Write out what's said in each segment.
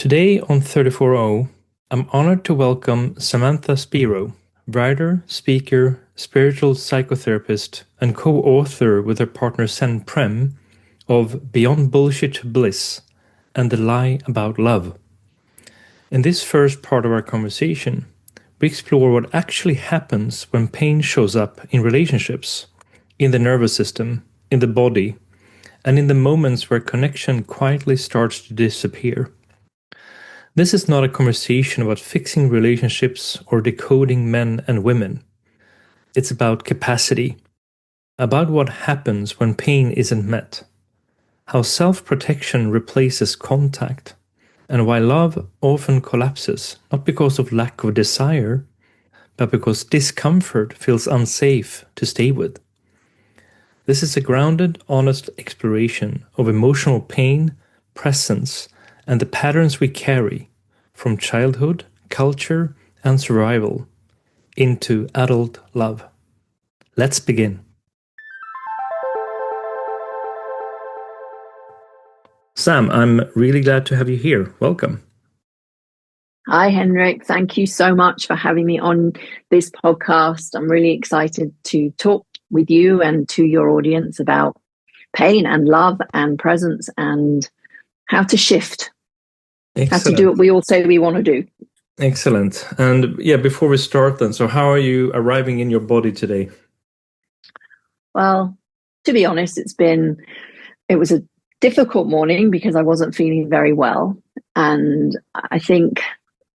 Today on 34O, I'm honored to welcome Samantha Spiro, writer, speaker, spiritual psychotherapist, and co-author with her partner Sen Prem of Beyond Bullshit to Bliss and The Lie About Love. In this first part of our conversation, we explore what actually happens when pain shows up in relationships, in the nervous system, in the body, and in the moments where connection quietly starts to disappear. This is not a conversation about fixing relationships or decoding men and women. It's about capacity, about what happens when pain isn't met, how self-protection replaces contact, and why love often collapses, not because of lack of desire, but because discomfort feels unsafe to stay with. This is a grounded, honest exploration of emotional pain, presence, and the patterns we carry from childhood, culture, and survival into adult love. Let's begin. Sam, I'm really glad to have you here. Welcome. Hi, Henrik. Thank you so much for having me on this podcast. I'm really excited to talk with you and to your audience about pain and love and presence and how to shift. Excellent. How to do what we all say we want to do. Excellent. And yeah, before we start then, so how are you arriving in your body today? Well, to be honest, it was a difficult morning because I wasn't feeling very well. And I think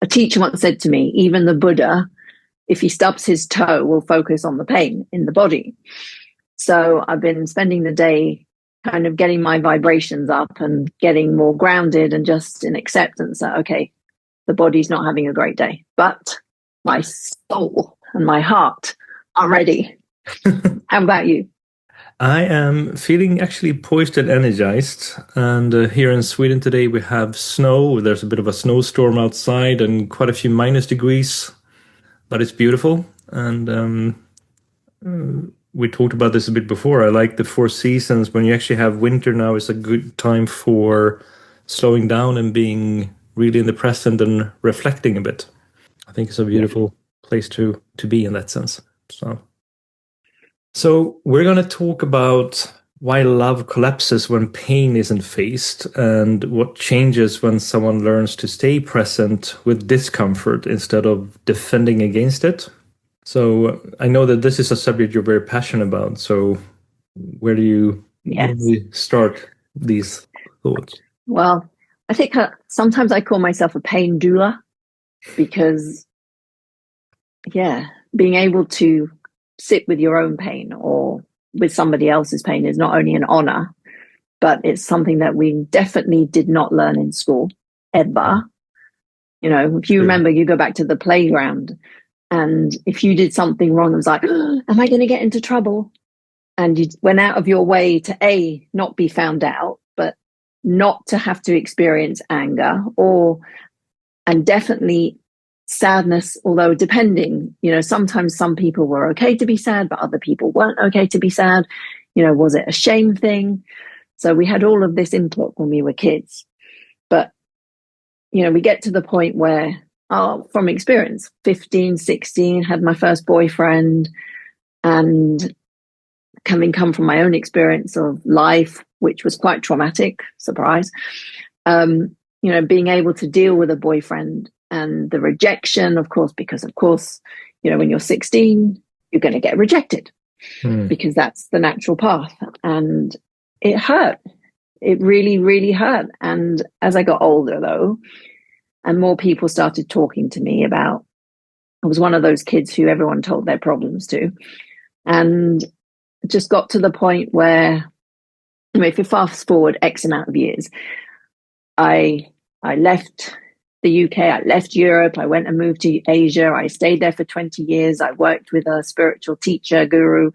a teacher once said to me, even the Buddha, if he stubs his toe, will focus on the pain in the body. So I've been spending the day kind of getting my vibrations up and getting more grounded and just in acceptance that, okay, the body's not having a great day, but my soul and my heart are ready. How about you? I am feeling actually poised and energized. And here in Sweden today, we have snow. There's a bit of a snowstorm outside and quite a few minus degrees, but it's beautiful. And we talked about this a bit before. I like the four seasons. When you actually have winter now, it's a good time for slowing down and being really in the present and reflecting a bit. I think it's a beautiful place to be in that sense. So we're going to talk about why love collapses when pain isn't faced and what changes when someone learns to stay present with discomfort instead of defending against it. So I know that this is a subject you're very passionate about. So where do you start these thoughts? Well, I think sometimes I call myself a pain doula because, being able to sit with your own pain or with somebody else's pain is not only an honor, but it's something that we definitely did not learn in school ever. You know, if you remember, you go back to the playground and if you did something wrong, it was like, oh, am I going to get into trouble? And you went out of your way to not be found out, but not to have to experience anger and definitely sadness, although depending, sometimes some people were okay to be sad, but other people weren't okay to be sad. Was it a shame thing? So we had all of this input when we were kids. But, we get to the point where, from experience, 15, 16, had my first boyfriend and come from my own experience of life, which was quite traumatic, surprise, being able to deal with a boyfriend and the rejection, of course, because, when you're 16, you're going to get rejected because that's the natural path. And it hurt. It really, really hurt. And as I got older, though, and more people started talking to me about, I was one of those kids who everyone told their problems to. And it just got to the point where, if you fast forward X amount of years, I left the UK, I left Europe, I went and moved to Asia. I stayed there for 20 years. I worked with a spiritual teacher, guru.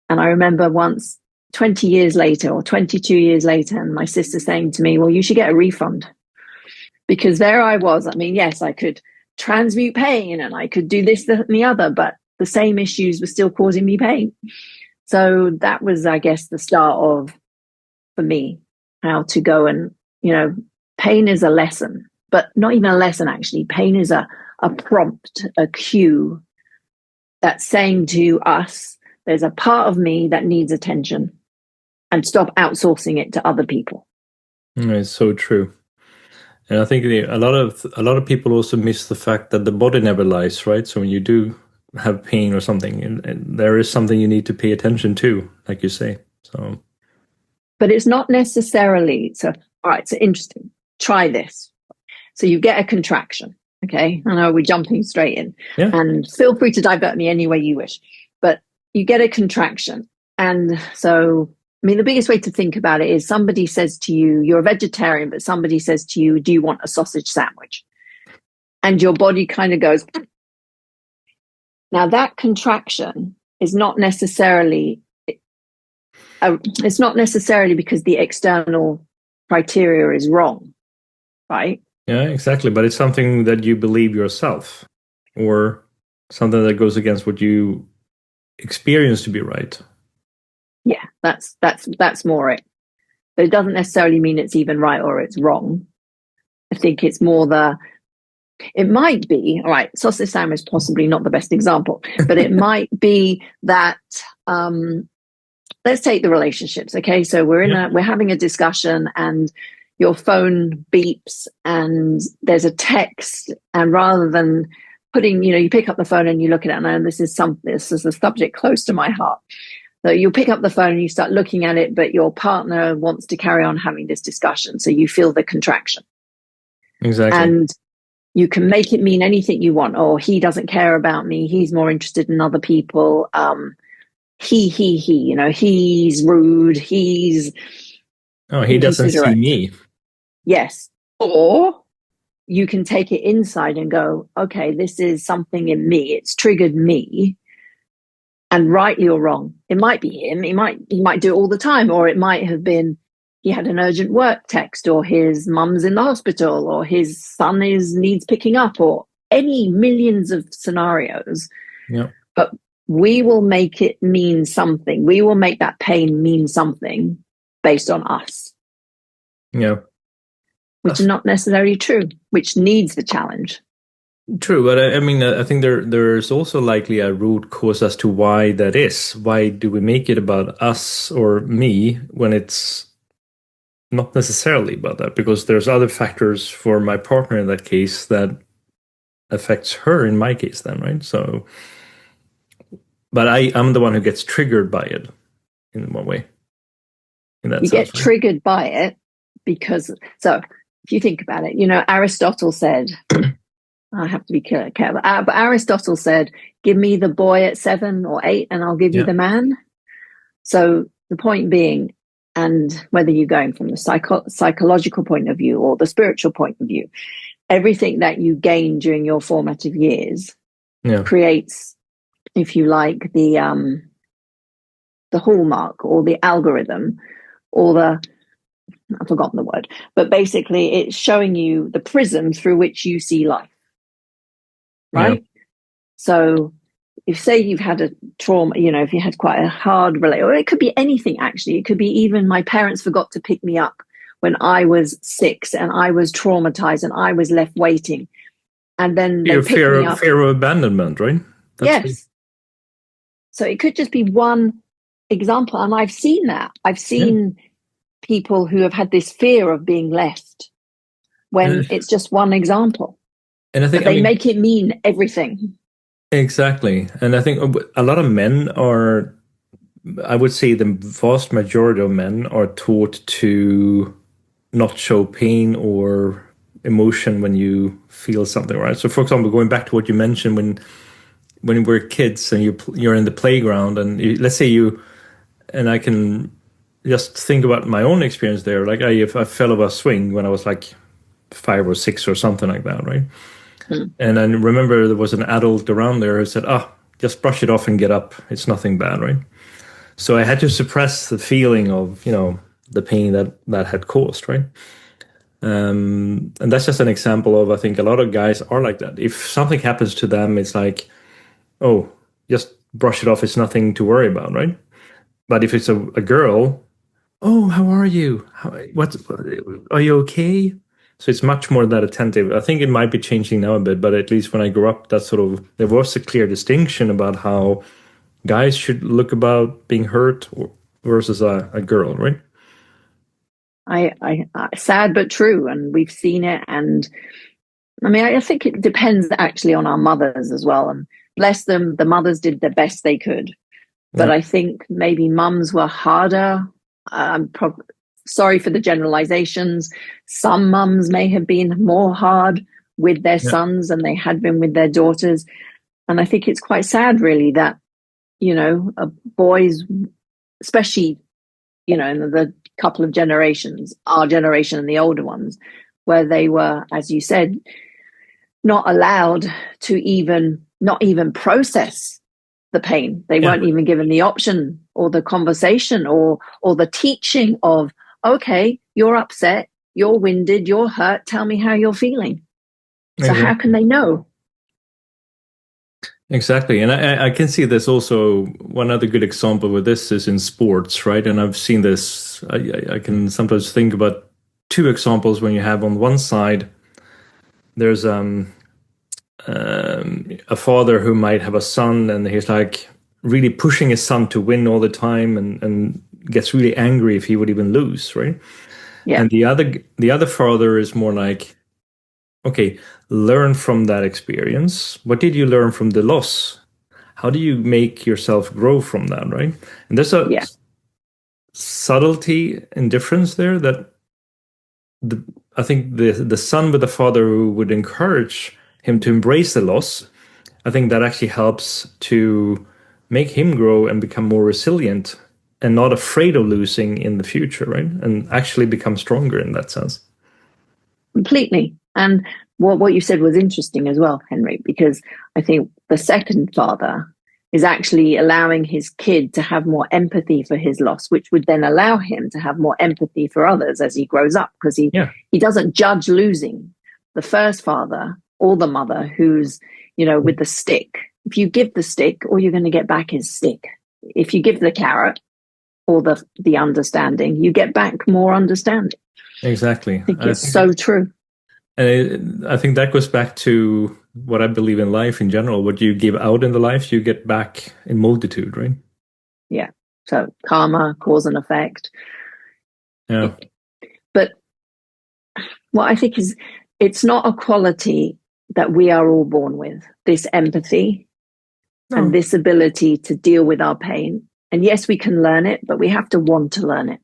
And I remember once 20 years later or 22 years later, and my sister saying to me, well, you should get a refund. Because there I was. I mean, yes, I could transmute pain and I could do this, that, and the other, but the same issues were still causing me pain. So that was, I guess, the start of, for me, how to go and, pain is a lesson. but not even a lesson, actually. Pain is a prompt, a cue that's saying to us, there's a part of me that needs attention, and stop outsourcing it to other people. It's so true. And I think a lot of people also miss the fact that the body never lies, right? So when you do have pain or something, and there is something you need to pay attention to, like you say. So, but it's not necessarily so. All right, so interesting. Try this. So you get a contraction. Okay, I know we're jumping straight in, and feel free to divert me any way you wish. But you get a contraction, and so I mean, the biggest way to think about it is somebody says to you, you're a vegetarian, but somebody says to you, do you want a sausage sandwich? And your body kind of goes. Now that contraction is not necessarily. It's not necessarily because the external criteria is wrong, right? Yeah, exactly. But it's something that you believe yourself, or something that goes against what you experience to be right. Yeah, that's more it. But it doesn't necessarily mean it's even right or it's wrong. I think it's more it might be, all right, sausage sandwich is possibly not the best example, but it might be that, let's take the relationships. Okay. So we're having a discussion and your phone beeps and there's a text, and rather than putting, you pick up the phone and you look at it, and this is a subject close to my heart. So you'll pick up the phone and you start looking at it, but your partner wants to carry on having this discussion. So you feel the contraction. Exactly. And you can make it mean anything you want. Or he doesn't care about me. He's more interested in other people. He, he's rude. He doesn't see me. Yes. Or you can take it inside and go, okay, this is something in me. It's triggered me. And rightly or wrong, it might be him. He might do it all the time, or it might have been he had an urgent work text, or his mum's in the hospital, or his son needs picking up, or any millions of scenarios. Yeah. But we will make it mean something. We will make that pain mean something based on us. Yeah. Which is not necessarily true, which needs the challenge. True, but I mean, I think there's also likely a root cause as to why that is. Why do we make it about us or me when it's not necessarily about that? Because there's other factors for my partner in that case that affects her in my case then, right? So, but I'm the one who gets triggered by it in one way. In that you sense, get triggered by it because, so if you think about it, Aristotle said, I have to be careful. But Aristotle said, give me the boy at 7 or 8 and I'll give you the man. So the point being, and whether you're going from the psychological point of view or the spiritual point of view, everything that you gain during your formative years creates, if you like, the hallmark or the algorithm or I've forgotten the word, but basically it's showing you the prism through which you see life. Right? Yeah. So if say you've had a trauma, if you had quite a hard relationship, or it could be anything actually. It could be even my parents forgot to pick me up when I was 6 and I was traumatized and I was left waiting. And then they picked me up. Fear of abandonment, right? Yes. So it could just be one example. And I've seen that. I've seen people who have had this fear of being left when it's just one example. And I think they make it mean everything. Exactly. And I think a lot of men are, I would say the vast majority of men are taught to not show pain or emotion when you feel something, right? So for example, going back to what you mentioned when we were kids and you're in the playground and let's say and I can just think about my own experience there. Like I fell off a swing when I was like 5 or 6 or something like that, right? And I remember there was an adult around there who said, just brush it off and get up. It's nothing bad, right? So I had to suppress the feeling of, the pain that had caused, right? And that's just an example of, I think a lot of guys are like that. If something happens to them, it's like, just brush it off. It's nothing to worry about, right? But if it's a girl, how are you? Are you okay? So it's much more that attentive. I think it might be changing now a bit, but at least when I grew up, that sort of there was a clear distinction about how guys should look about being hurt versus a girl, right? Sad but true, and we've seen it. And I mean, I think it depends actually on our mothers as well. And bless them, the mothers did the best they could. But Yeah. I think maybe mums were harder. Sorry for the generalizations. Some mums may have been more hard with their Yeah. sons than they had been with their daughters. And I think it's quite sad, really, that, boys, especially, in the couple of generations, our generation and the older ones, where they were, as you said, not allowed to not even process the pain. They weren't even given the option or the conversation or the teaching of, okay, you're upset, you're winded, you're hurt, tell me how you're feeling. So Exactly. how can they know? Exactly. And I can see this also. One other good example with this is in sports, right? And I've seen this. I can sometimes think about two examples when you have on one side, there's a father who might have a son and he's like really pushing his son to win all the time and gets really angry if he would even lose, right? Yeah. And the other father is more like, okay, learn from that experience. What did you learn from the loss? How do you make yourself grow from that, right? And there's a Yeah. subtlety and difference there that I think the son with the father who would encourage him to embrace the loss, I think that actually helps to make him grow and become more resilient and not afraid of losing in the future, right? And actually become stronger in that sense. Completely. And what you said was interesting as well, Henry, because I think the second father is actually allowing his kid to have more empathy for his loss, which would then allow him to have more empathy for others as he grows up, because he doesn't judge losing. The first father or the mother who's, with the stick, if you give the stick, all you're going to get back is stick. If you give the carrot or the understanding, you get back more understanding. Exactly. I think it's so true. And I think that goes back to what I believe in life in general. What you give out in the life, you get back in multitude, right? Yeah. So karma, cause and effect. Yeah. But what I think is, it's not a quality that we are all born with, this empathy and this ability to deal with our pain. And yes, we can learn it, but we have to want to learn it.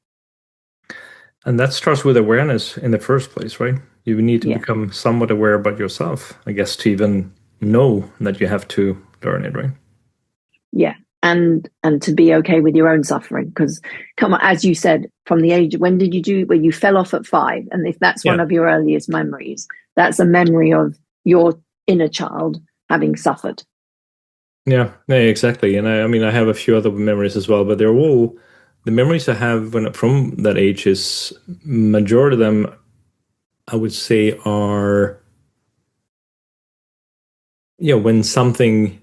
And that starts with awareness in the first place, right? You need to become somewhat aware about yourself, I guess, to even know that you have to learn it, right? Yeah. And to be okay with your own suffering. Because come on, as you said, from the age, when you fell off at 5? And if that's one of your earliest memories, that's a memory of your inner child having suffered. Yeah, exactly. And I mean, I have a few other memories as well, but they're all the memories I have from that age is majority of them, I would say, are when something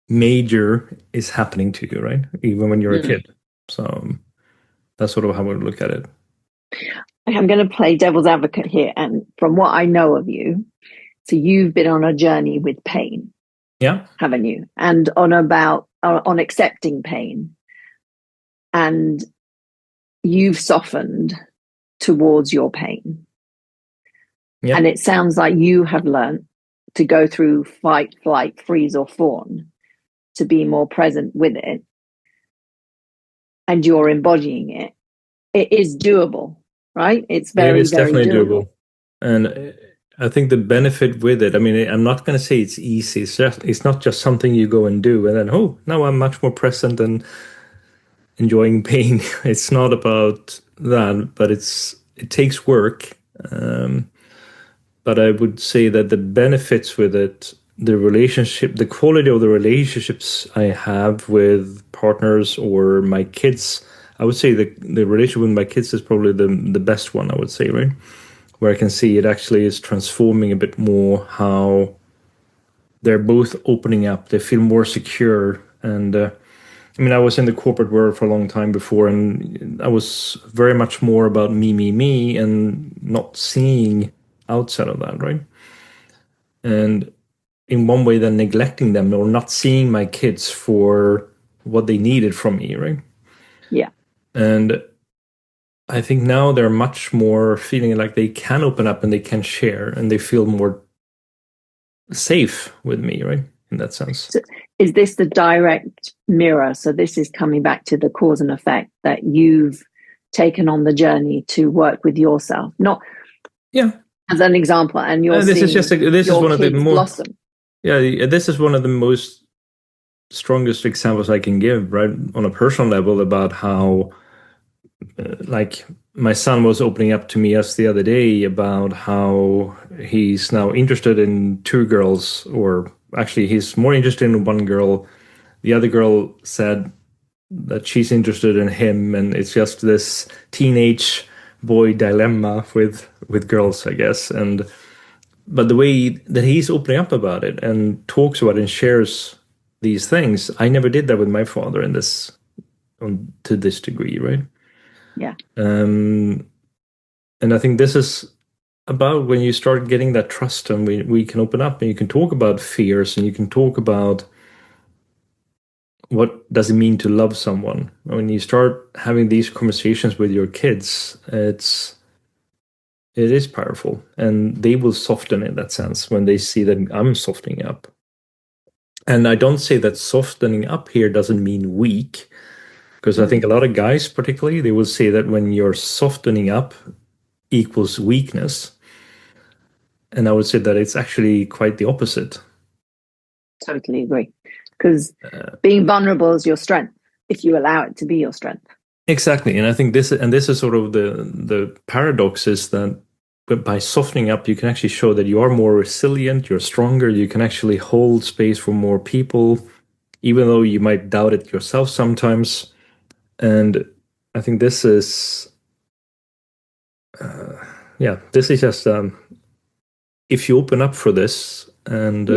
major is happening to you, right? Even when you're a kid. So that's sort of how I would look at it. I'm going to play devil's advocate here. And from what I know of you, so you've been on a journey with pain. Yeah. Haven't you? And on accepting pain. And you've softened towards your pain. Yeah. And it sounds like you have learned to go through fight, flight, freeze, or fawn to be more present with it. And you're embodying it. It is doable, right? It's very, it's very definitely doable. And I think the benefit with it, I mean, I'm not going to say it's easy. It's not just something you go and do and then, oh, now I'm much more present and enjoying pain. It's not about that, but it takes work. But I would say that the benefits with it, the quality of the relationships I have with partners or my kids, I would say the relationship with my kids is probably the best one, I would say, right? Where I can see it actually is transforming a bit more how they're both opening up. They feel more secure. And I mean, I was in the corporate world for a long time before, and I was very much more about me, and not seeing outside of that, right? And in one way, then neglecting them or not seeing my kids for what they needed from me, right? Yeah. And I think now they're much more feeling like they can open up and they can share and they feel more safe with me, right? In that sense. So is this the direct mirror? So this is coming back to the cause and effect that you've taken on the journey to work with yourself, not as an example, and you're this seeing this is one of the more blossom. Yeah, this is one of the most strongest examples I can give, right, on a personal level about how like my son was opening up to me just the other day about how he's now interested in two girls, or actually he's more interested in one girl. The other girl said that she's interested in him, and it's just this teenage boy dilemma with girls, I guess. And but the way that he's opening up about it and talks about it and shares these things, I never did that with my father in this to this degree, right? Yeah. And I think this is about when you start getting that trust, and we can open up and you can talk about fears and you can talk about what does it mean to love someone. When you start having these conversations with your kids, it is powerful, and they will soften in that sense when they see that I'm softening up. And I don't say that softening up here doesn't mean weak, because I think a lot of guys, particularly, they will say that when you're softening up equals weakness. And I would say that it's actually quite the opposite. Totally agree. Because being vulnerable is your strength if you allow it to be your strength. Exactly. And I think this is sort of the paradox, is that by softening up, you can actually show that you are more resilient, you're stronger, you can actually hold space for more people, even though you might doubt it yourself sometimes. And I think this is, this is just, if you open up for this, and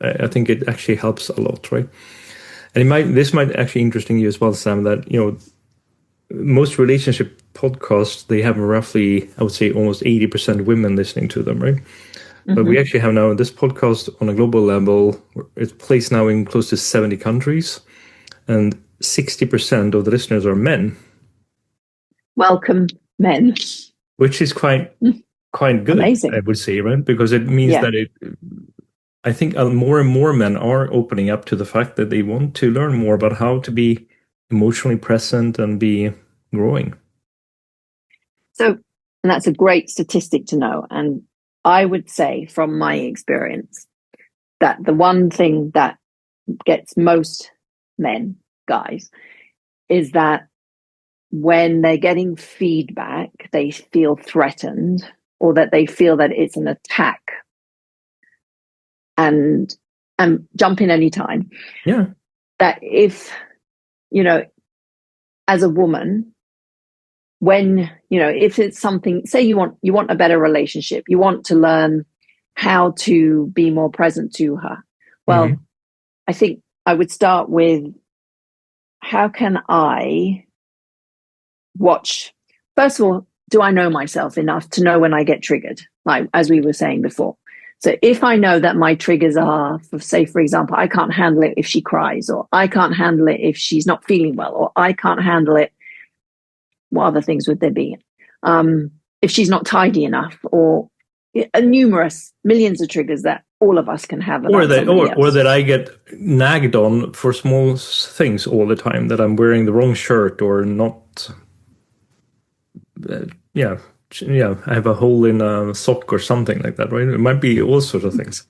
I think it actually helps a lot, right? And this might actually interesting you as well, Sam, that, most relationship podcasts, they have roughly, I would say, almost 80% women listening to them, right? But we actually have now this podcast on a global level. It's placed now in close to 70 countries, and 60% of the listeners are men. Welcome, men. Which is quite good, amazing, I would say, right? Because it means that I think more and more men are opening up to the fact that they want to learn more about how to be emotionally present and be growing. So, and that's a great statistic to know. And I would say from my experience that the one thing that gets most men, guys, is that when they're getting feedback, they feel threatened, or that they feel that it's an attack. And jump in anytime. Yeah. That if, as a woman, when, if it's something, say you want a better relationship, you want to learn how to be more present to her. Well, I think I would start with, how can I watch? First of all, do I know myself enough to know when I get triggered? Like, as we were saying before. So if I know that my triggers are, for example, I can't handle it if she cries, or I can't handle it if she's not feeling well, or I can't handle it, what other things would there be? If she's not tidy enough, or numerous millions of triggers that all of us can have. Or that I get nagged on for small things all the time, that I'm wearing the wrong shirt or not. I have a hole in a sock or something like that, right? It might be all sorts of things.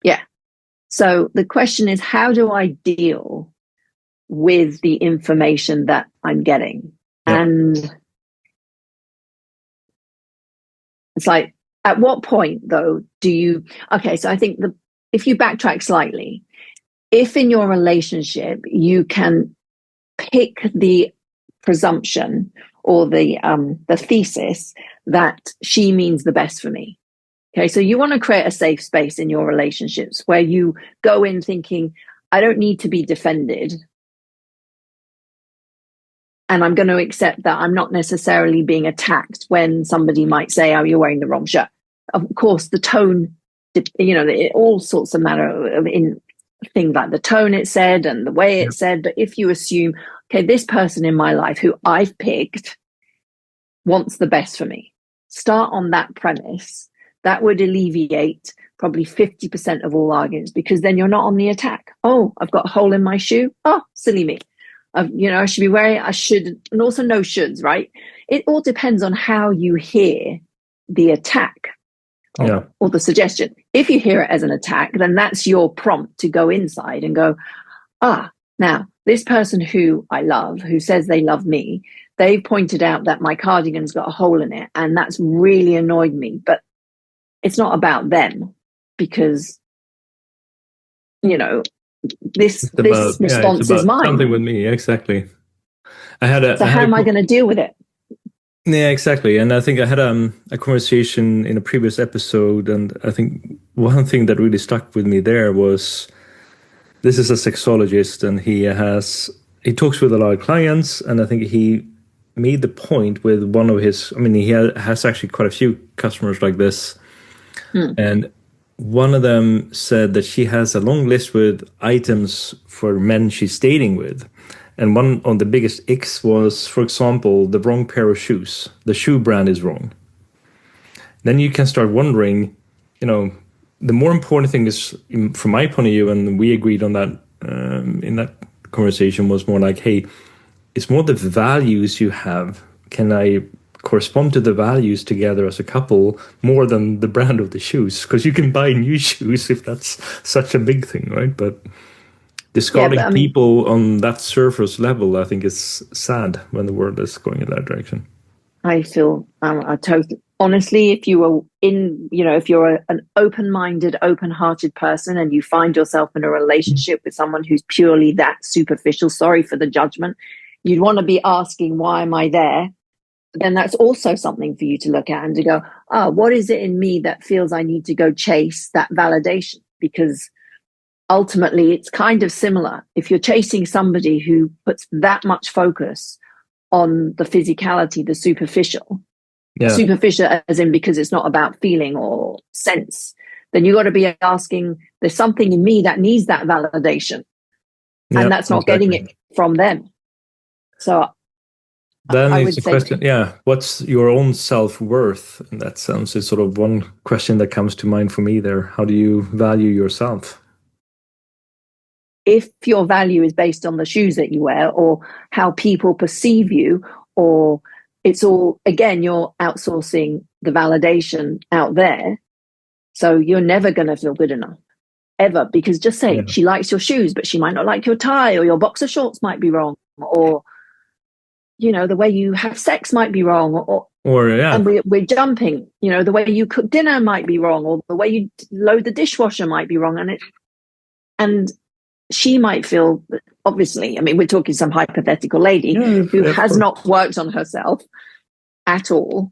Yeah. So the question is, how do I deal with the information that I'm getting? Yeah. And it's like, at what point, though, so I think if you backtrack slightly, if in your relationship you can pick the presumption or the thesis that she means the best for me. Okay, so you want to create a safe space in your relationships where you go in thinking, I don't need to be defended. And I'm going to accept that I'm not necessarily being attacked when somebody might say, oh, you're wearing the wrong shirt. Of course, the tone, all sorts of matter in things like the tone it said and the way it said. But if you assume, okay, this person in my life who I've picked wants the best for me, start on that premise. That would alleviate probably 50% of all arguments, because then you're not on the attack. Oh, I've got a hole in my shoe. Oh, silly me. I should be wearing it. I should, and also no shoulds, right? It all depends on how you hear the attack or the suggestion. If you hear it as an attack, then that's your prompt to go inside and go, now this person who I love, who says they love me, they've pointed out that my cardigan's got a hole in it, and that's really annoyed me. But it's not about them, because, this response is mine. Something with me, exactly. How am I going to deal with it? Yeah, exactly. And I think I had a conversation in a previous episode, and I think one thing that really stuck with me there was, this is a sexologist, and he talks with a lot of clients, and I think he made the point with one of his, he has actually quite a few customers like this. And one of them said that she has a long list with items for men she's dating with. And one of the biggest icks was, for example, the wrong pair of shoes. The shoe brand is wrong. Then you can start wondering, the more important thing is, from my point of view, and we agreed on that in that conversation, was more like, hey, it's more the values you have. Can I correspond to the values together as a couple more than the brand of the shoes? Because you can buy new shoes if that's such a big thing, right? But discarding people on that surface level, I think, is sad when the world is going in that direction. I feel honestly, if you are if you're an open-minded, open-hearted person, and you find yourself in a relationship with someone who's purely that superficial, sorry for the judgment, you'd want to be asking, why am I there? Then that's also something for you to look at and to go, what is it in me that feels I need to go chase that validation? Because ultimately it's kind of similar. If you're chasing somebody who puts that much focus on the physicality, the superficial as in because it's not about feeling or sense, then you got to be asking, there's something in me that needs that validation, and that's not getting it from them. So then it's a question, what's your own self-worth in that sense is sort of one question that comes to mind for me there. How do you value yourself? If your value is based on the shoes that you wear or how people perceive you, or it's all, again, you're outsourcing the validation out there. So you're never going to feel good enough, ever, because just say she likes your shoes, but she might not like your tie, or your boxer shorts might be wrong, or the way you have sex might be wrong, and we're jumping, the way you cook dinner might be wrong, or the way you load the dishwasher might be wrong. And she might feel, obviously, we're talking some hypothetical lady who has not worked on herself at all.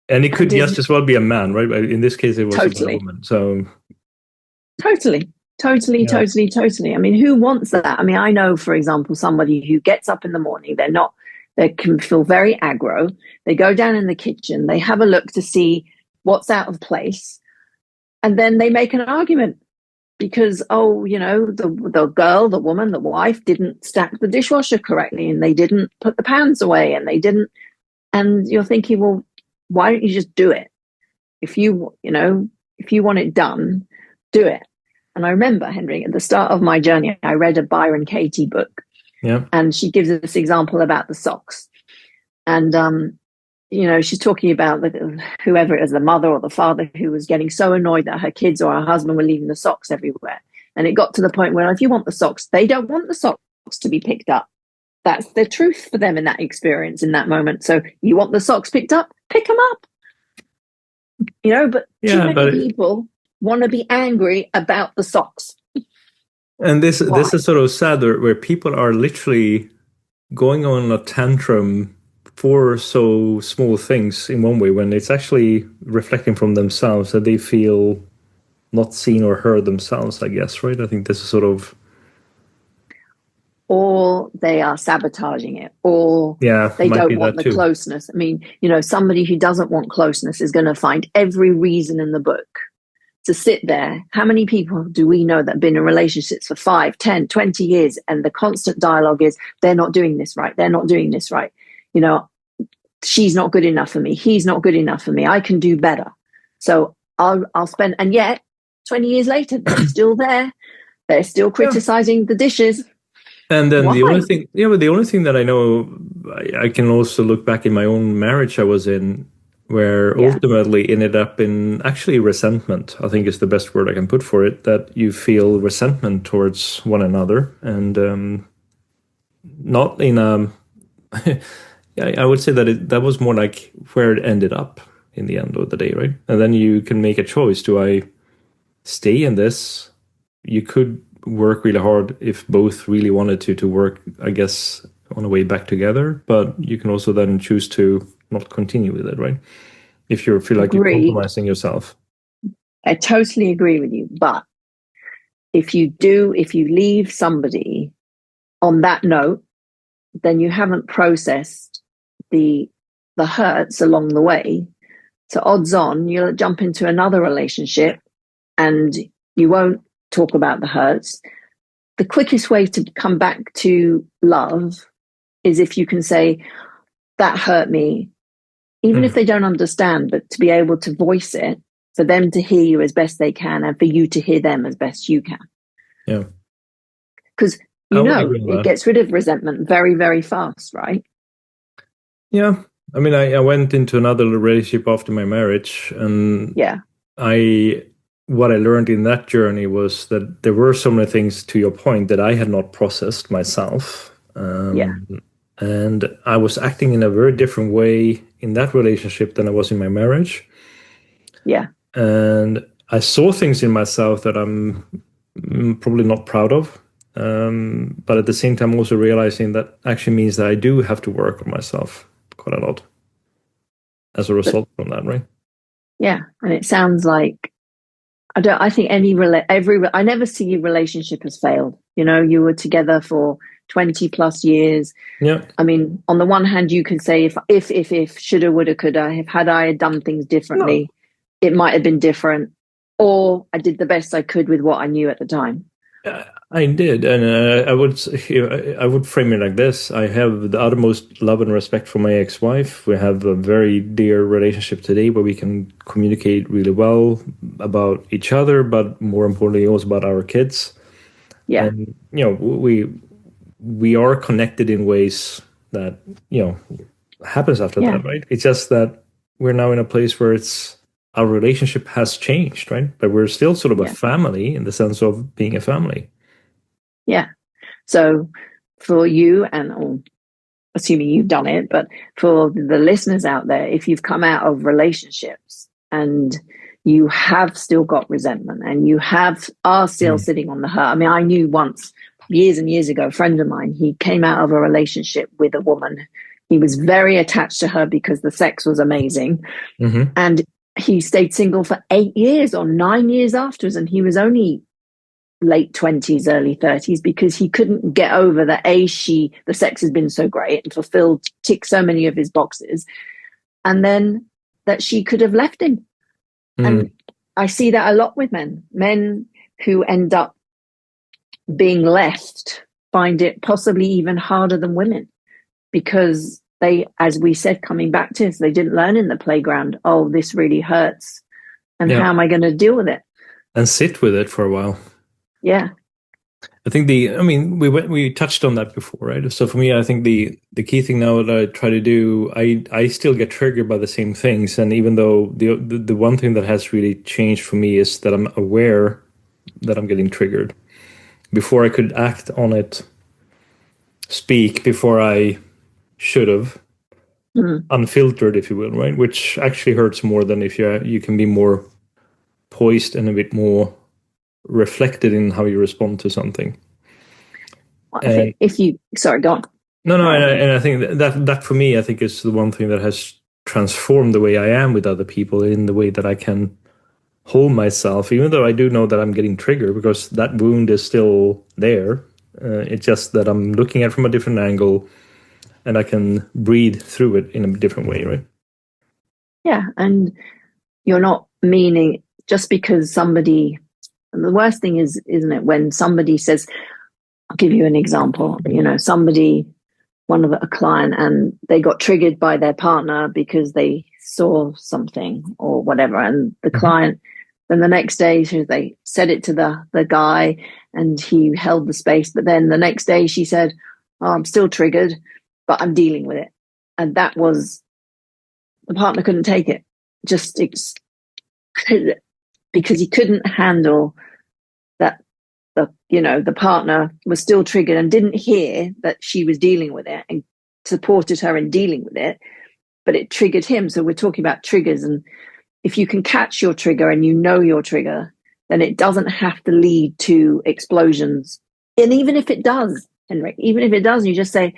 And it could just as well be a man, right? In this case, it was a woman. So Totally. Who wants that? I know, for example, somebody who gets up in the morning, they can feel very aggro. They go down in the kitchen, they have a look to see what's out of place, and then they make an argument because, the girl, the woman, the wife didn't stack the dishwasher correctly, and they didn't put the pans away, and they didn't. And you're thinking, well, why don't you just do it? If you want it done, do it. And I remember, Henry, at the start of my journey, I read a Byron Katie book. Yeah. And she gives this example about the socks. And, she's talking about whoever it is, the mother or the father, who was getting so annoyed that her kids or her husband were leaving the socks everywhere. And it got to the point where if you want the socks, they don't want the socks to be picked up. That's the truth for them in that experience, in that moment. So you want the socks picked up, pick them up. But too many people want to be angry about the socks. And this is sort of sad, where people are literally going on a tantrum for so small things in one way, when it's actually reflecting from themselves that they feel not seen or heard themselves, I guess, right? I think this is sort of... or they are sabotaging it, or Yeah, they might don't be want that the too. closeness. I mean, somebody who doesn't want closeness is going to find every reason in the book to sit there. How many people do we know that have been in relationships for 5, 10, 20 years, and the constant dialogue is, they're not doing this right, they're not doing this right, she's not good enough for me, he's not good enough for me, I can do better. So I'll spend, and yet 20 years later they're still there, they're still Yeah. criticizing the dishes. And then the only Why? thing, but the only thing that I know, I can also look back in my own marriage I was in, where Yeah, ultimately ended up in actually resentment, I think is the best word I can put for it, that you feel resentment towards one another. And not in a, I would say that that was more like where it ended up in the end of the day, right? And then you can make a choice. Do I stay in this? You could work really hard if both really wanted to work, I guess, on a way back together. But you can also then choose to not continue with it, right? If you feel like you're agree. compromising yourself. I totally agree with you. But if you leave somebody on that note, then you haven't processed the hurts along the way. So odds on you'll jump into another relationship and you won't talk about the hurts. The quickest way to come back to love is if you can say, that hurt me, even if Mm. they don't understand, but to be able to voice it, for them to hear you as best they can, and for you to hear them as best you can. Yeah, Because I would agree it with that. gets rid of resentment very, very fast, right? Yeah, I mean, I went into another relationship after my marriage, and Yeah, I what I learned in that journey was that there were so many things, to your point, that I had not processed myself. yeah, And I was acting in a very different way in that relationship than I was in my marriage. yeah, And I saw things in myself that I'm probably not proud of. But at the same time, also realizing that actually means that I do have to work on myself quite a lot as a but result from that, right? yeah. And it sounds like I think I never see a relationship has failed. You were together for 20 plus years. Yeah. I mean, on the one hand, you can say if shoulda, woulda, coulda, if had I had done things No, differently, it might have been different, or I did the best I could with what I knew at the time. I did, and I would frame it like this: I have the utmost love and respect for my ex-wife. We have a very dear relationship today, where we can communicate really well about each other, but more importantly, also about our kids. Yeah, And we are connected in ways that happens after yeah, that, right? It's just that we're now in a place where it's our relationship has changed, right? But we're still sort of a yeah, family in the sense of being a family. yeah. So for you, and assuming you've done it, but for the listeners out there, if you've come out of relationships and you have still got resentment and are still Mm. sitting on the hurt. I mean, I knew once, years and years ago, a friend of mine, he came out of a relationship with a woman. He was very attached to her because the sex was amazing. Mm-hmm. And he stayed single for 8 years or 9 years afterwards. And he was only late 20s, early 30s, because he couldn't get over that the sex has been so great and ticked so many of his boxes, and then that she could have left him. Mm. And I see that a lot with men who end up being left find it possibly even harder than women, because they, as we said, coming back to this, they didn't learn in the playground, oh, this really hurts, and Yeah, how am I going to deal with it? and sit with it for a while. Yeah, I think I mean, we touched on that before, right? So for me, I think the key thing now that I try to do, I still get triggered by the same things, and even though the one thing that has really changed for me is that I'm aware that I'm getting triggered. Before I could act on it, speak before I should have, mm. unfiltered, if you will, right? Which actually hurts more than if you can be more poised and a bit more reflected in how you respond to something. I And think sorry, go on. no, and I think that for me, I think is the one thing that has transformed the way I am with other people, in the way that I can hold myself, even though I do know that I'm getting triggered because that wound is still there. It's just that I'm looking at it from a different angle, and I can breathe through it in a different way, right? Yeah, and you're not meaning just because somebody. And the worst thing is, isn't it, when somebody says, I'll give you an example. Somebody, a client, and they got triggered by their partner because they saw something or whatever, and the client. Then the next day, they said it to the guy, and he held the space. But then the next day, she said, "Oh, I'm still triggered, but I'm dealing with it." And that was the partner couldn't take it, just because he couldn't handle that. The partner was still triggered and didn't hear that she was dealing with it and supported her in dealing with it, but it triggered him. So we're talking about triggers, and if you can catch your trigger and you know your trigger, then it doesn't have to lead to explosions. And even if it does, Henrik, even if it does, you just say,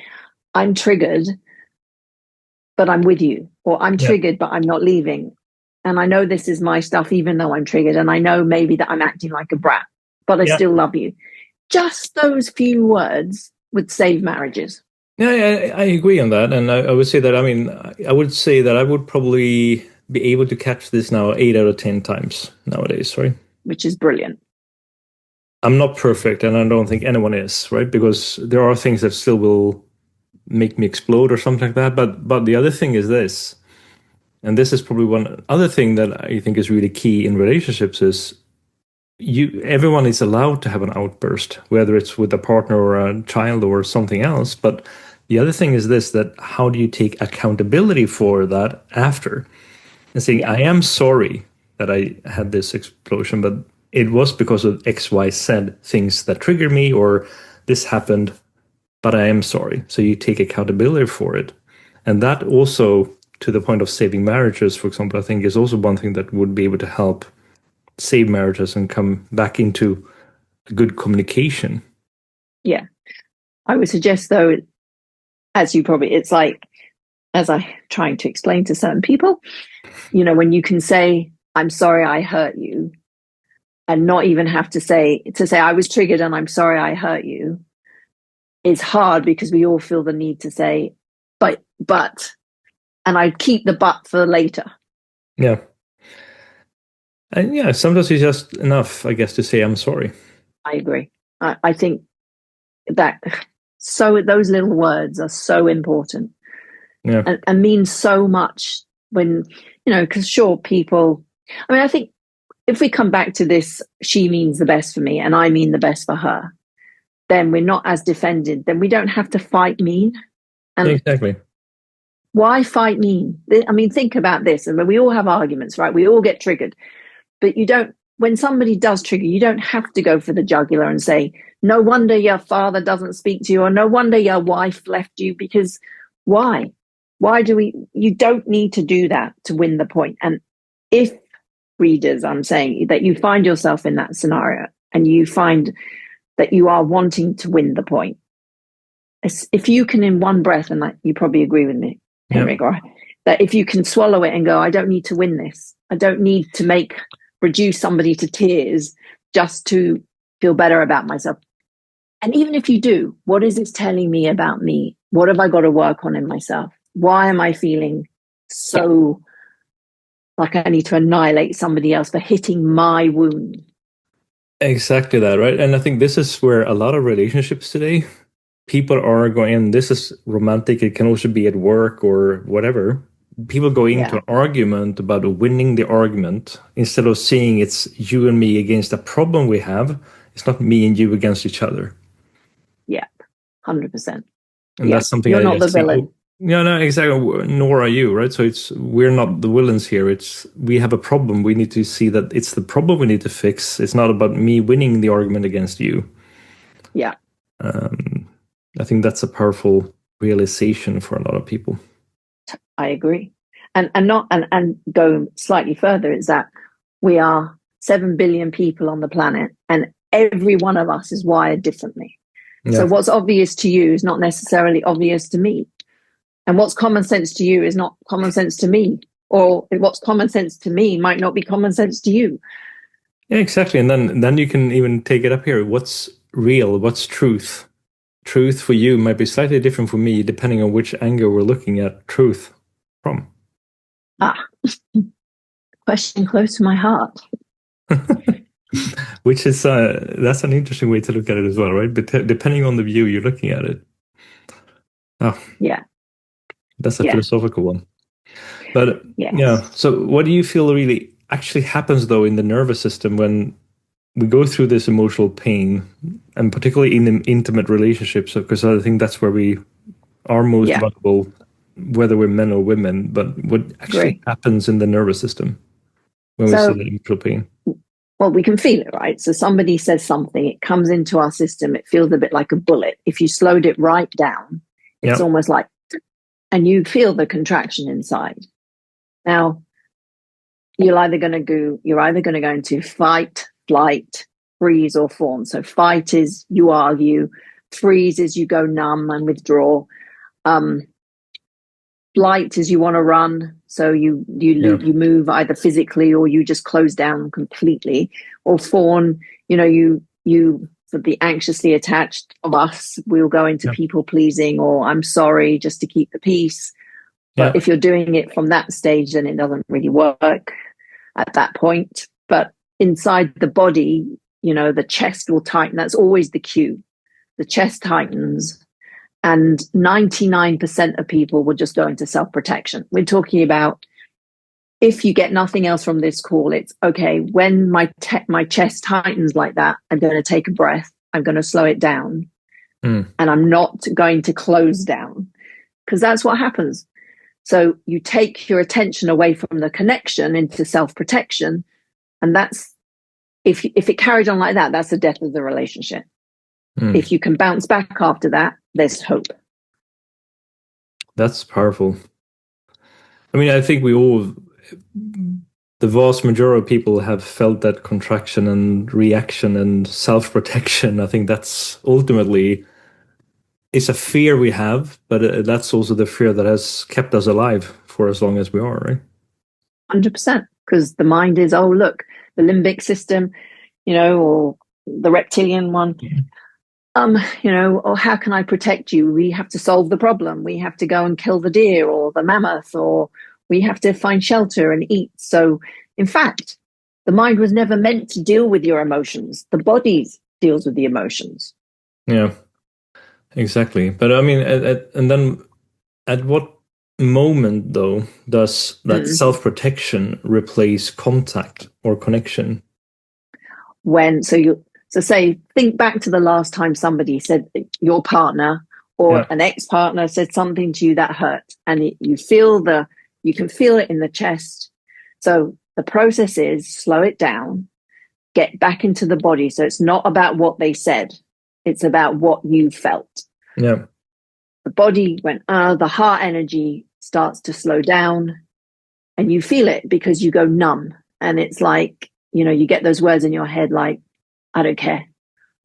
I'm triggered, but I'm with you, or I'm triggered, but I'm not leaving. And I know this is my stuff, even though I'm triggered. And I know maybe that I'm acting like a brat, but I still love you. Just those few words would save marriages. Yeah, I agree on that. And I would say that, I would say that I would probably be able to catch this now 8 out of 10 times nowadays, right? Which is brilliant. I'm not perfect, and I don't think anyone is, right? Because there are things that still will make me explode or something like that. But the other thing is this, and this is probably one other thing that I think is really key in relationships is everyone is allowed to have an outburst, whether it's with a partner or a child or something else. But the other thing is this, that how do you take accountability for that after? And saying, I am sorry that I had this explosion, but it was because of X, Y, Z things that triggered me, or this happened, but I am sorry. So you take accountability for it. And that also, to the point of saving marriages, for example, I think is also one thing that would be able to help save marriages and come back into good communication. Yeah. I would suggest, though, it's like, as I'm trying to explain to certain people, when you can say, I'm sorry I hurt you, and not even have to say I was triggered and I'm sorry I hurt you, is hard because we all feel the need to say, but, and I keep the but for later. Yeah. And sometimes it's just enough, I guess, to say I'm sorry. I agree. I think that those little words are so important. Yeah. And mean so much when, because sure, people, I think if we come back to this, she means the best for me and I mean the best for her, then we're not as defended. Then we don't have to fight mean. And exactly. Why fight mean? Think about this. And we all have arguments, right? We all get triggered. But when somebody does trigger, you don't have to go for the jugular and say, no wonder your father doesn't speak to you, or no wonder your wife left you, because why? You don't need to do that to win the point. And if readers, I'm saying that you find yourself in that scenario and you find that you are wanting to win the point, if you can in one breath, and you probably agree with me, Henrik, right? That if you can swallow it and go, I don't need to win this. I don't need to reduce somebody to tears just to feel better about myself. And even if you do, what is this telling me about me? What have I got to work on in myself? Why am I feeling so like I need to annihilate somebody else for hitting my wound? Exactly that, right? And I think this is where a lot of relationships today, people are going, and this is romantic, it can also be at work or whatever. People go into an argument about winning the argument instead of seeing it's you and me against a problem we have. It's not me and you against each other. Yeah, 100%. And that's something you're not the villain. Yeah, no, exactly. Nor are you, right? So we're not the villains here. We have a problem. We need to see that it's the problem we need to fix. It's not about me winning the argument against you. Yeah. I think that's a powerful realization for a lot of people. I agree. And go slightly further is that we are 7 billion people on the planet, and every one of us is wired differently. Yeah. So what's obvious to you is not necessarily obvious to me. And what's common sense to you is not common sense to me. Or what's common sense to me might not be common sense to you. Yeah, exactly. And then you can even take it up here. What's real? What's truth? Truth for you might be slightly different for me, depending on which angle we're looking at truth from. Question close to my heart. Which is that's an interesting way to look at it as well, right? But depending on the view you're looking at it. Oh, yeah, that's a philosophical one. But yes. yeah, so what do you feel really actually happens though in the nervous system when we go through this emotional pain, and particularly in intimate relationships? Because I think that's where we are most vulnerable, whether we're men or women. But what actually happens in the nervous system when we see the emotional pain? Well, we can feel it, right? So somebody says something, it comes into our system, it feels a bit like a bullet. If you slowed it right down, it's almost like, and you feel the contraction inside. Now, you're either going to go into fight, flight, freeze, or fawn. So fight is you argue, freeze is you go numb and withdraw. Flight is you want to run, so you move either physically or you just close down completely. Or fawn, you for the anxiously attached of us, we'll go into people pleasing or I'm sorry just to keep the peace. But if you're doing it from that stage, then it doesn't really work at that point. But inside the body, the chest will tighten. That's always the cue. The chest tightens. And 99% of people will just go into self-protection. We're talking about, if you get nothing else from this call, it's okay, when my chest tightens like that, I'm going to take a breath. I'm going to slow it down. And I'm not going to close down, because that's what happens. So you take your attention away from the connection into self-protection. And that's, if it carried on like that, that's the death of the relationship. If you can bounce back after that, there's hope. That's powerful. I mean, I think the vast majority of people have felt that contraction and reaction and self-protection. I think that's ultimately, it's a fear we have, but that's also the fear that has kept us alive for as long as we are, right? 100%. Because the mind is, oh, look, the limbic system, or the reptilian one. Or how can I protect you? We have to solve the problem. We have to go and kill the deer or the mammoth, or we have to find shelter and eat. So, in fact, the mind was never meant to deal with your emotions. The body deals with the emotions. Yeah, exactly. But I mean, and then at what moment, though, does that self-protection replace contact or connection? So say, think back to the last time somebody said, your partner or an ex-partner said something to you that hurt, and you can feel it in the chest. So the process is slow it down, get back into the body. So it's not about what they said. It's about what you felt. Yeah. The body went, the heart energy starts to slow down, and you feel it because you go numb. And it's like, you get those words in your head like, I don't care,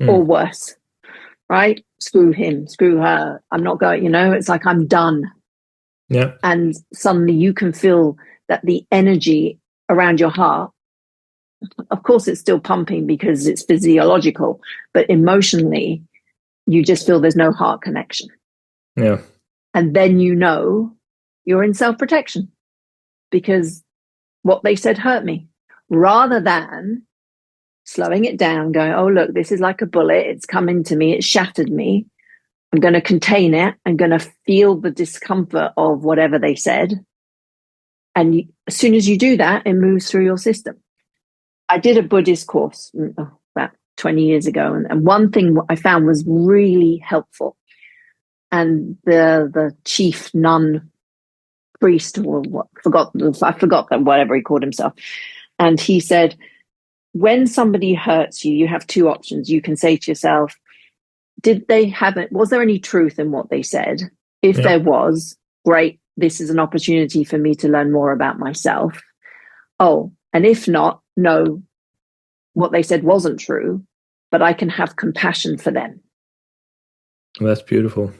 or worse, right? Screw him, screw her. I'm not going, it's like I'm done. Yeah. And suddenly you can feel that the energy around your heart, of course, it's still pumping because it's physiological, but emotionally, you just feel there's no heart connection. Yeah. And then you're in self-protection because what they said hurt me, rather than slowing it down, going, oh, look, this is like a bullet. It's come into me. It shattered me. I'm going to contain it. I'm going to feel the discomfort of whatever they said. And as soon as you do that, it moves through your system. I did a Buddhist course about 20 years ago. And one thing I found was really helpful. And the chief nun priest, or I forgot that, whatever he called himself. And he said, when somebody hurts you, you have two options. You can say to yourself, was there any truth in what they said? If there was, great, this is an opportunity for me to learn more about myself. Oh, and if not, no, what they said wasn't true, but I can have compassion for them. That's beautiful.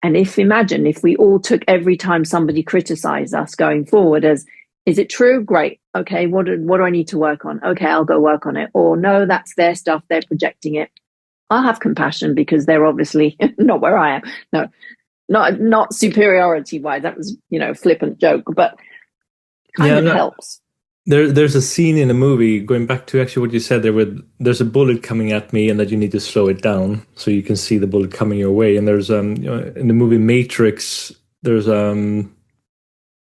And imagine if we all took every time somebody criticized us going forward as, is it true? Great. Okay, what do I need to work on? Okay, I'll go work on it. Or no, that's their stuff. They're projecting it. I'll have compassion because they're obviously not where I am. No, not superiority wise. That was, flippant joke, but kind of helps. There's a scene in a movie, going back to actually what you said there, with there's a bullet coming at me and that you need to slow it down so you can see the bullet coming your way. And there's in the movie Matrix, there's a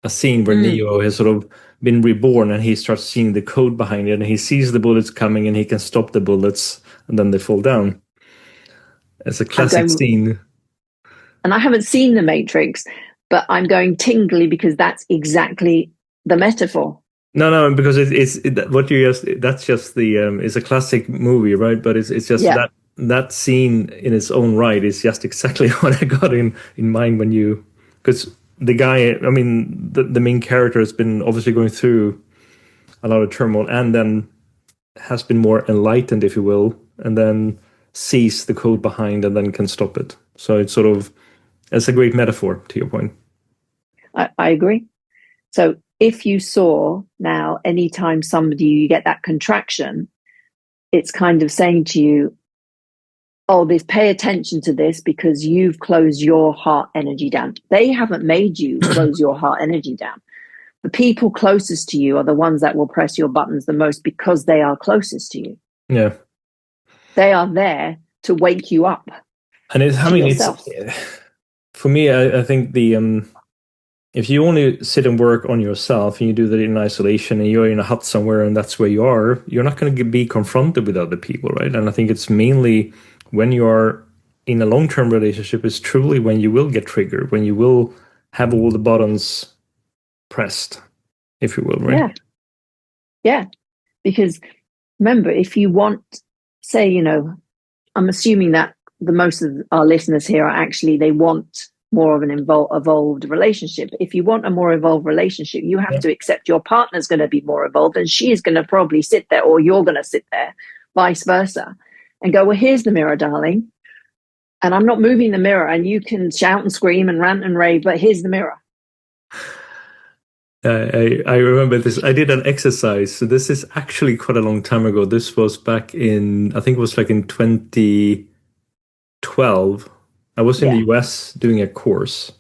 scene where Neo has sort of been reborn and he starts seeing the code behind it and he sees the bullets coming and he can stop the bullets and then they fall down. It's a classic scene. And I haven't seen The Matrix, but I'm going tingly because that's exactly the metaphor. No, because that's just the it's a classic movie, right? But it's just that scene in its own right is just exactly what I got in mind when because the guy, I mean, the main character has been obviously going through a lot of turmoil and then has been more enlightened, if you will, and then sees the code behind and then can stop it. So it's a great metaphor to your point. I agree. So if you saw now, anytime you get that contraction, it's kind of saying to you, pay attention to this because you've closed your heart energy down. They haven't made you close your heart energy down. The people closest to you are the ones that will press your buttons the most because they are closest to you. Yeah. They are there to wake you up. And it's for me, I think if you only sit and work on yourself and you do that in isolation and you're in a hut somewhere and that's where you are, you're not going to be confronted with other people, right? And I think it's mainly when you are in a long-term relationship is truly when you will get triggered, when you will have all the buttons pressed, if you will, right? Yeah. Because remember, if you want, say, I'm assuming that the most of our listeners here are actually, they want more of an evolved relationship. If you want a more evolved relationship, you have to accept your partner's going to be more evolved and she is going to probably sit there, or you're going to sit there, vice versa, and go, well, here's the mirror, darling. And I'm not moving the mirror and you can shout and scream and rant and rave, but here's the mirror. I remember this. I did an exercise. So this is actually quite a long time ago. This was back in, I think it was like in 2012. I was in the US doing a course,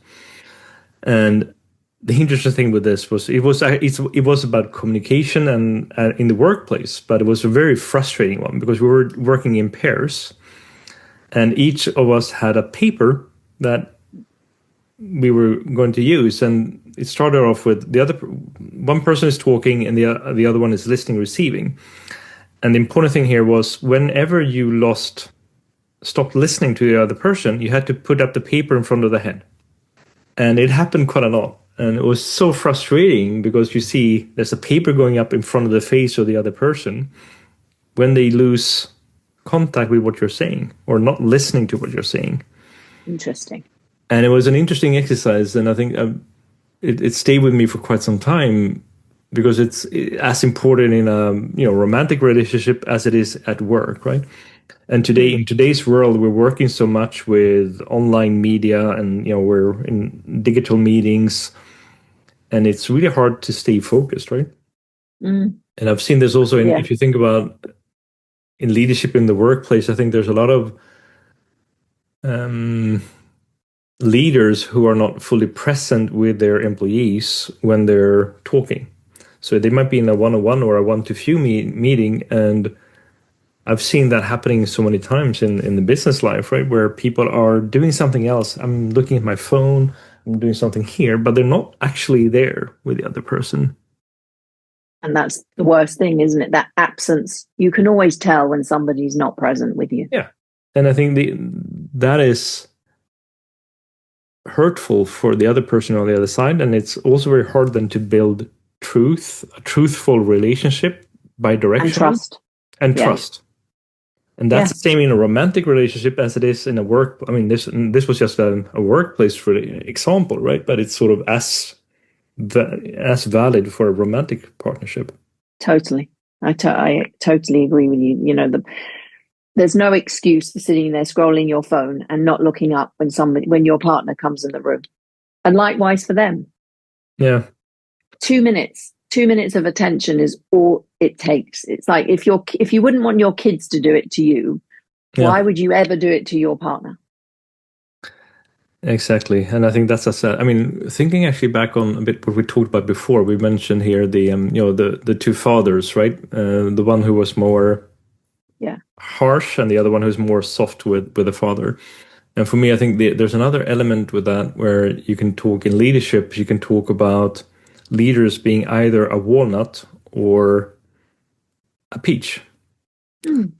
and the interesting thing with this was it was about communication and in the workplace, but it was a very frustrating one because we were working in pairs, and each of us had a paper that we were going to use, and it started off with one person is talking and the other one is listening, receiving, and the important thing here was whenever you stopped listening to the other person, you had to put up the paper in front of the head. And it happened quite a lot. And it was so frustrating because you see there's a paper going up in front of the face of the other person when they lose contact with what you're saying or not listening to what you're saying. Interesting. And it was an interesting exercise. And I think it stayed with me for quite some time because it's as important in a romantic relationship as it is at work, right? And in today's world, we're working so much with online media and, we're in digital meetings and it's really hard to stay focused, right? And I've seen this also if you think about in leadership in the workplace, I think there's a lot of leaders who are not fully present with their employees when they're talking. So they might be in a one-on-one or a one-to-few meeting, and I've seen that happening so many times in the business life, right? Where people are doing something else. I'm looking at my phone, I'm doing something here, but they're not actually there with the other person. And that's the worst thing, isn't it? That absence. You can always tell when somebody's not present with you. Yeah. And I think that is hurtful for the other person on the other side. And it's also very hard then to build a truthful relationship by direction. And trust. And that's the same in a romantic relationship as it is in a work. I mean, this was just a workplace example, right? But it's sort of as valid for a romantic partnership. Totally. I totally agree with you. There's no excuse for sitting there scrolling your phone and not looking up when your partner comes in the room. And likewise for them. Yeah. 2 minutes of attention is all it takes. It's like if you wouldn't want your kids to do it to you, Why Yeah, would you ever do it to your partner? exactly. And I think that's I mean, thinking actually back on a bit what we talked about before, we mentioned here the the two fathers, right? The one who was more Yeah. harsh and the other one who's more soft with the father. And for me, I think there's another element with that where you can talk in leadership, you can talk about leaders being either a walnut or a peach. Mm.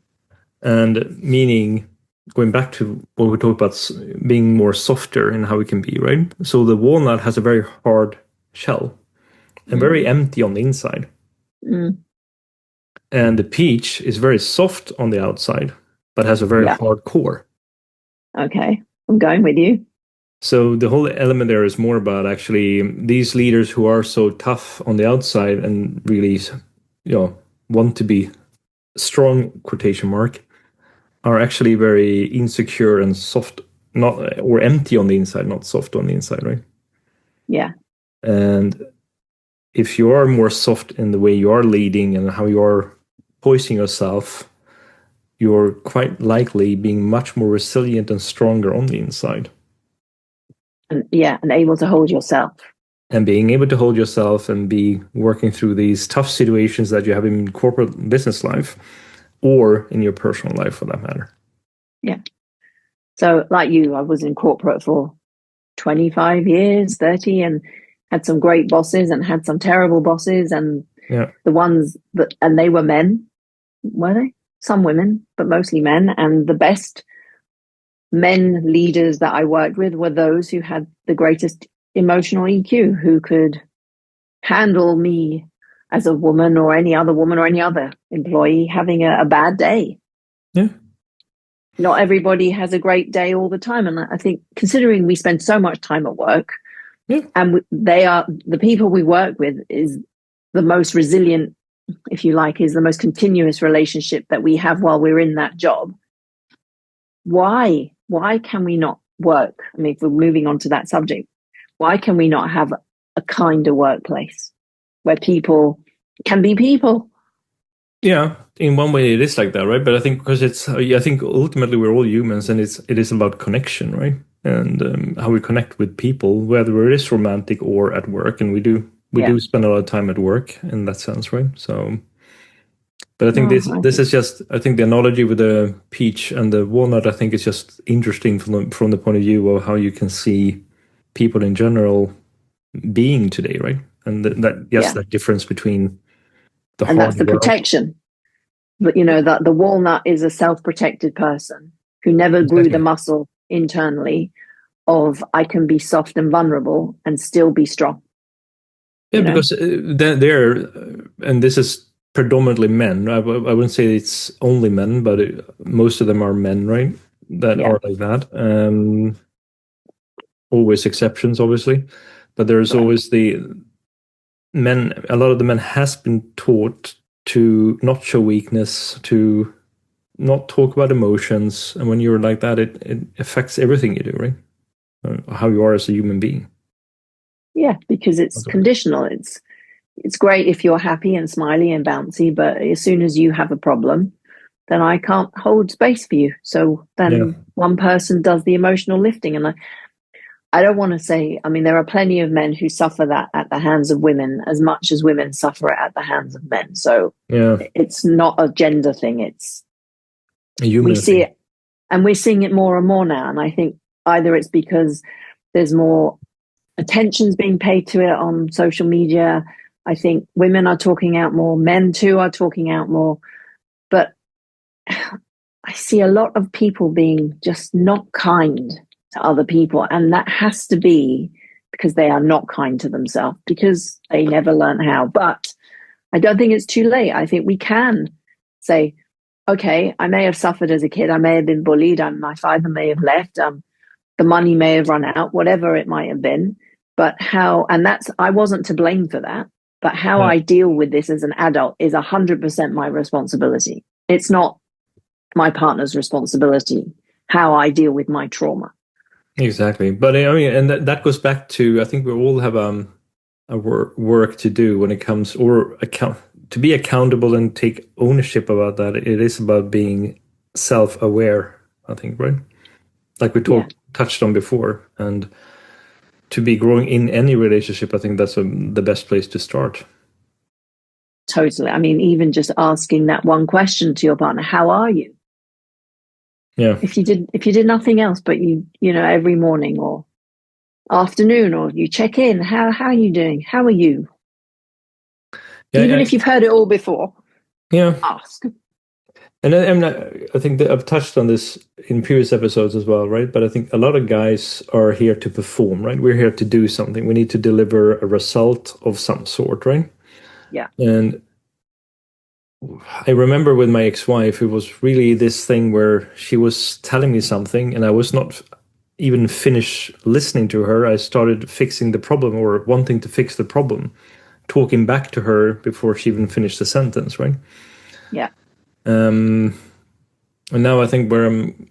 And meaning, going back to what we talked about, being more softer in how we can be, right? So the walnut has a very hard shell and very Mm. empty on the inside. Mm. And the peach is very soft on the outside, but has a very Yeah. hard core. Okay. I'm going with you. So the whole element there is more about actually these leaders who are so tough on the outside and really, want to be strong quotation mark are actually very insecure and soft, not or empty on the inside, not soft on the inside, right? Yeah. And if you are more soft in the way you are leading and how you are poising yourself, you're quite likely being much more resilient and stronger on the inside. And able to hold yourself. And being able to hold yourself and be working through these tough situations that you have in corporate business life or in your personal life for that matter. Yeah. So, like you, I was in corporate for 25 years, 30, and had some great bosses and had some terrible bosses. And Yeah. the ones that, and they were men, were they? Some women, but mostly men. And the best men leaders that I worked with were those who had the greatest emotional EQ, who could handle me as a woman or any other woman or any other employee having a bad day. Yeah. Not everybody has a great day all the time. And I think considering we spend so much time at work, Yeah. and they are the people we work with is the most resilient, if you like, is the most continuous relationship that we have while we're in that job. Why can we not work? I mean, if we're moving on to that subject, why can we not have a kinder workplace where people can be people? Yeah, in one way it is like that, right? But I think because I think ultimately we're all humans, and it is about connection, right? And how we connect with people, whether it is romantic or at work, and we Yeah. do spend a lot of time at work in that sense, right? So, but I think No, this is just I think the analogy with the peach and the walnut, I think is just interesting from the point of view of how you can see people in general being today, right? And that yes, yeah. that difference between the And that's hard the world. protection. But that the walnut is a self-protected person who never grew the Exactly. muscle internally of I can be soft and vulnerable and still be strong. Yeah, You know? because and this is predominantly men. I wouldn't say it's only men, but most of them are men, right? That Yeah, are like that. Always exceptions, obviously, but there's correct. always the men. A lot of the men has been taught to not show weakness, to not talk about emotions, and when you're like that, it affects everything you do, right? How you are as a human being. Yeah, because it's conditional. It's great if you're happy and smiley and bouncy, but as soon as you have a problem, then I can't hold space for you. So Yeah, then one person does the emotional lifting. And I don't want to say, I mean, there are plenty of men who suffer that at the hands of women as much as women suffer it at the hands of men. So yeah, it's not a gender thing. a We human see thing. it and we're seeing it more and more now. And I think either it's because there's more attention's being paid to it on social media. I think women are talking out more, men too are talking out more. But I see a lot of people being just not kind to other people. And that has to be because they are not kind to themselves because they never learn how. But I don't think it's too late. I think we can say, okay, I may have suffered as a kid. I may have been bullied. My father may have left. The money may have run out, whatever it might have been. But I wasn't to blame for that. But how Yeah. I deal with this as an adult is 100% my responsibility. It's not my partner's responsibility, how I deal with my trauma. Exactly, but I mean, and that goes back to I think we all have a work to do when it comes or account to be accountable and take ownership about that. It is about being self-aware, I think, right? Like we touched on before. And to be growing in any relationship, I think that's the best place to start. Totally. I mean, even just asking that one question to your partner, how are you? Yeah. If you did nothing else, but you know, every morning or afternoon, or you check in, how are you doing? How are you? Yeah, even if you've heard it all before, ask. And I think that I've touched on this in previous episodes as well, right? But I think a lot of guys are here to perform, right? We're here to do something. We need to deliver a result of some sort, right? Yeah. And I remember with my ex-wife, it was really this thing where she was telling me something and I was not even finished listening to her. I started fixing the problem or wanting to fix the problem, talking back to her before she even finished the sentence, right? Yeah. And now I think where I'm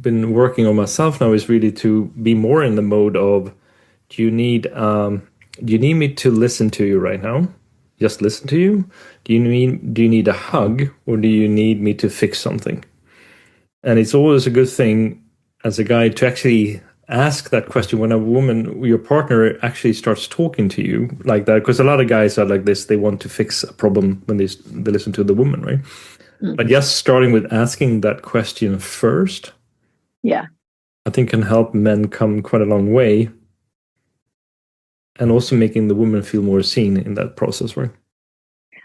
been working on myself now is really to be more in the mode of, do you need me to listen to you right now? Just listen to you? Do you need a hug, or do you need me to fix something? And it's always a good thing as a guy to actually ask that question when a woman, your partner, actually starts talking to you like that. Because a lot of guys are like this, they want to fix a problem when they listen to the woman, right? But just starting with asking that question first, I think can help men come quite a long way, and also making the woman feel more seen in that process, right?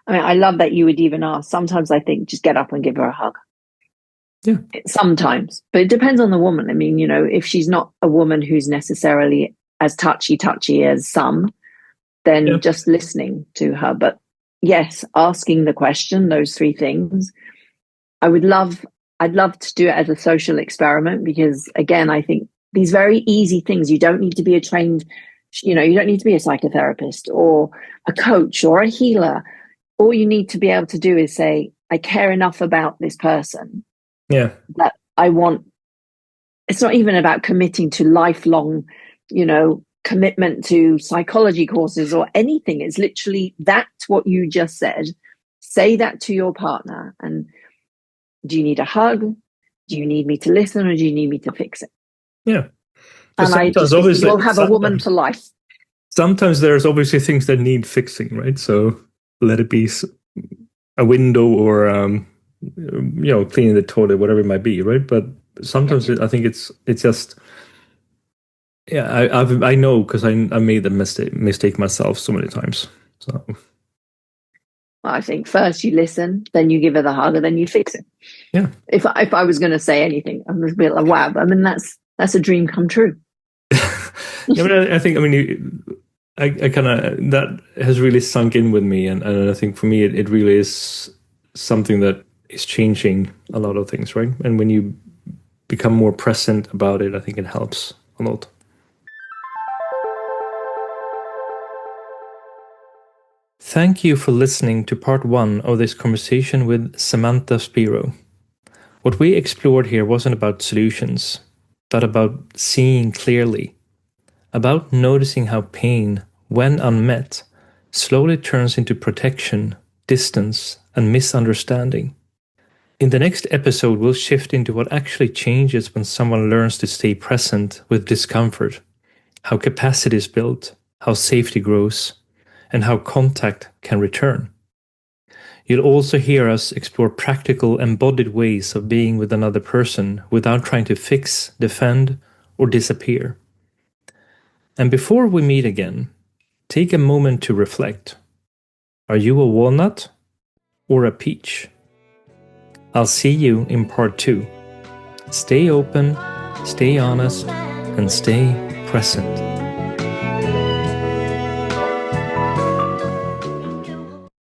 I mean, I love that you would even ask. Sometimes I think just get up and give her a hug. Yeah. Sometimes, but it depends on the woman. I mean, you know, if she's not a woman who's necessarily as touchy as some, then just listening to her. But yes, asking the question, those three things, I'd love to do it as a social experiment, because again, I think these very easy things, you don't need to be a trained, you know, you don't need to be a psychotherapist or a coach or a healer. All you need to be able to do is say, I care enough about this person that I want, it's not even about committing to lifelong, you know, commitment to psychology courses or anything. It's literally that's what you just said. Say that to your partner. And do you need a hug? Do you need me to listen, or do you need me to fix it? Yeah. And I just think you'll have a woman for life. Sometimes there's obviously things that need fixing, right? So let it be a window or you know, cleaning the toilet, whatever it might be, right? But sometimes I think it's just, I know, because I made the mistake myself so many times. So I think first you listen, then you give her the hug, and then you fix it. Yeah. If I was going to say anything, I'm just be like, wow. I mean, that's a dream come true. Yeah, but I think, I mean, I kind of, that has really sunk in with me, and I think for me it really is something that is changing a lot of things, right? And when you become more present about it, I think it helps a lot. Thank you for listening to part 1 of this conversation with Samantha Spiro. What we explored here wasn't about solutions, but about seeing clearly, about noticing how pain, when unmet, slowly turns into protection, distance, and misunderstanding. In the next episode, we'll shift into what actually changes when someone learns to stay present with discomfort, how capacity is built, how safety grows, and how contact can return. You'll also hear us explore practical, embodied ways of being with another person without trying to fix, defend, or disappear. And before we meet again, take a moment to reflect. Are you a walnut or a peach? I'll see you in part 2. Stay open, stay honest, and stay present.